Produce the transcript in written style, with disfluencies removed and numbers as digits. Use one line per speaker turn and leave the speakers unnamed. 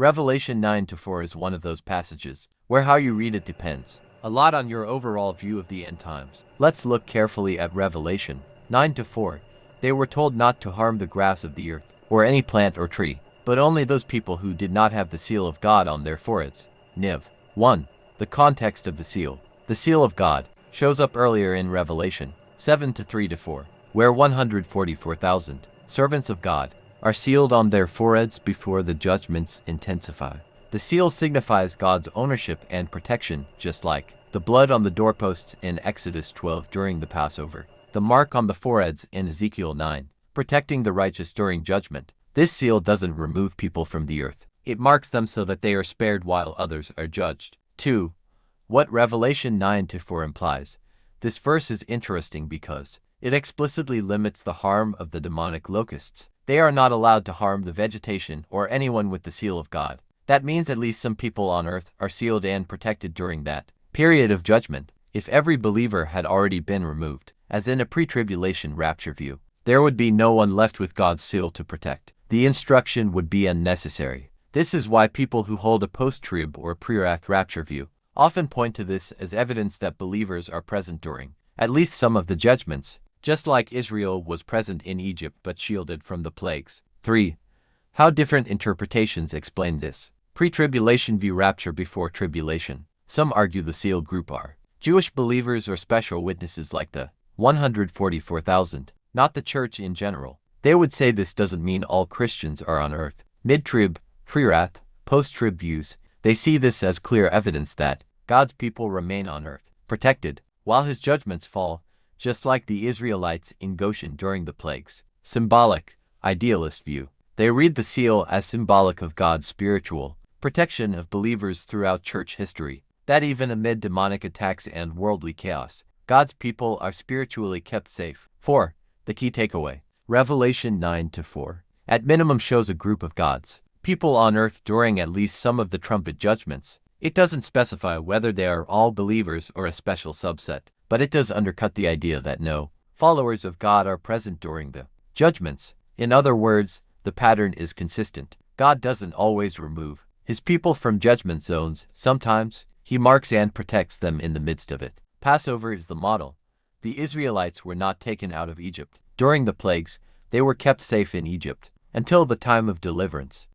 Revelation 9-4 is one of those passages where how you read it depends a lot on your overall view of the end times. Let's look carefully at Revelation 9-4. They were told not to harm the grass of the earth, or any plant or tree, but only those people who did not have the seal of God on their foreheads. Niv. 1. The context of the seal. The seal of God shows up earlier in Revelation 7-3-4, where 144,000 servants of God are sealed on their foreheads before the judgments intensify. The seal signifies God's ownership and protection, just like the blood on the doorposts in Exodus 12 during the Passover, the mark on the foreheads in Ezekiel 9, protecting the righteous during judgment. This seal doesn't remove people from the earth. It marks them so that they are spared while others are judged. 2. What Revelation 9-4 implies. This verse is interesting because it explicitly limits the harm of the demonic locusts. They are not allowed to harm the vegetation or anyone with the seal of God. That means at least some people on earth are sealed and protected during that period of judgment. If every believer had already been removed, as in a pre-tribulation rapture view, there would be no one left with God's seal to protect. The instruction would be unnecessary. This is why people who hold a post-trib or pre-wrath rapture view often point to this as evidence that believers are present during at least some of the judgments, just like Israel was present in Egypt but shielded from the plagues. 3. How different interpretations explain this. Pre-tribulation view rapture before tribulation. Some argue the sealed group are Jewish believers or special witnesses like the 144,000, not the church in general. They would say this doesn't mean all Christians are on earth. Mid-trib, pre-wrath, post-trib views, they see this as clear evidence that God's people remain on earth, protected, while his judgments fall, just like the Israelites in Goshen during the plagues. Symbolic, idealist view. They read the seal as symbolic of God's spiritual protection of believers throughout church history, that even amid demonic attacks and worldly chaos, God's people are spiritually kept safe. 4. The key takeaway. Revelation 9-4. At minimum shows a group of God's people on earth during at least some of the trumpet judgments. It doesn't specify whether they are all believers or a special subset, but it does undercut the idea that no followers of God are present during the judgments. In other words, the pattern is consistent. God doesn't always remove his people from judgment zones. Sometimes he marks and protects them in the midst of it. Passover is the model. The Israelites were not taken out of Egypt. During the plagues, they were kept safe in Egypt until the time of deliverance.